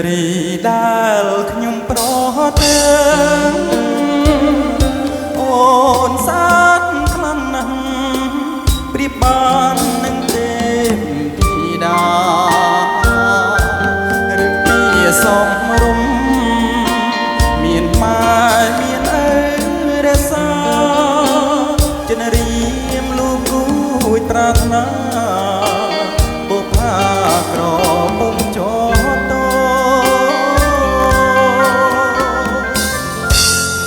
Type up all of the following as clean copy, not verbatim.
រីដែលខ្ញុំប្រទើអូនសាទខ្លាំងណាស់ប្រៀបបាននឹងទេពធីតាឬពីសំរុំមានម៉ែមានឪរសាចិនរៀមលូកគួចប្រាថ្នាបុព្វាក្រពុំចត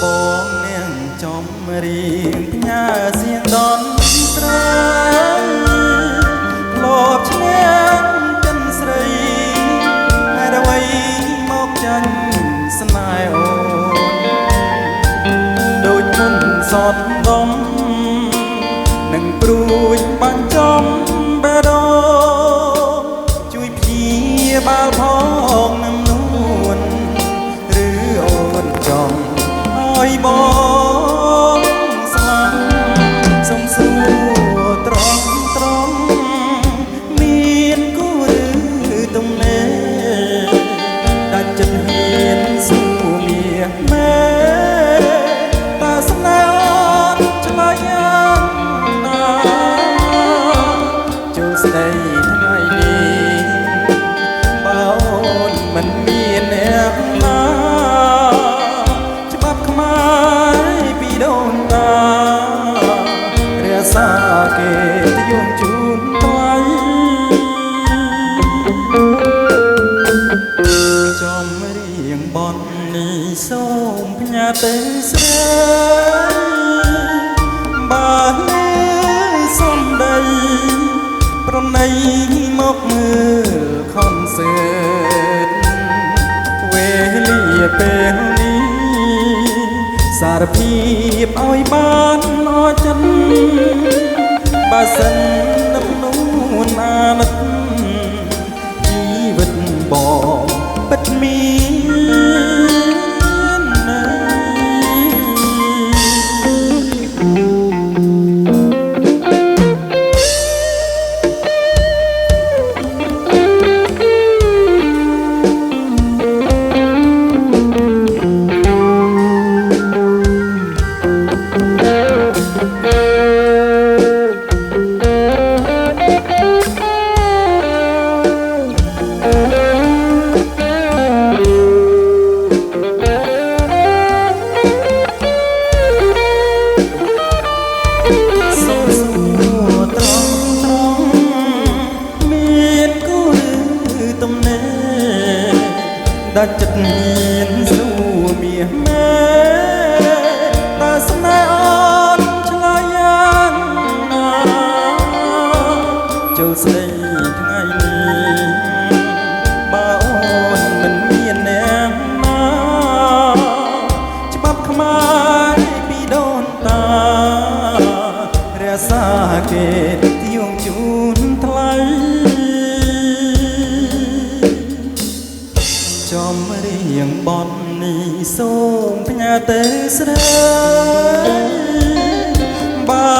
បងនាងចំរៀងផ្ញើសៀងដនត្រែធ្លាប់ឈ្នះចិនស្រីហើយអ្វីមកចាញ់ស្នេហ៍អូនដូចមុនសតដំនឹងព្រួយបាញ់ចំបេះដូងជួយព្យាបាលផងនឹងនួនឬអូនចង់ឲ្យបងស្លាប់សុំសួរត្រង់មានគូឬទំនេរដាច់ចិត្តហ៊ានសួរមាសមែតើស្នេហ៍អូនឆ្លើយយ៉ាងណាចូលស្ដីថ្ងៃនេះបើអូនមិនមានអ្នកណាច្បាប់ខ្មែរពីដូនតារក្សាគេទៅយងជូនថ្លៃចំរៀងបននេះសូមផ្ញើទៅស្រីបើនៅសំដីប្រណីមកមើលខនសើតវេលាពេលនេះសារភាពឲ្យបានអចិនបើសិននឹកនួនអាណិតជីវិតបងពិតមានន័ដាច់ចិត្តហ៊ានសួរមាសមែតើស្នេហ៍អូនឆ្លើយយ៉ាងណាចូលស្ដីថ្ងៃនេះបើអូនមិនមានអ្នកណាច្បាប់ខ្មែរពីដូនតារក្សាគេទៀងជូនថ្លៃចំរៀងបននេះសូមផ្ញើទៅស្រីបើ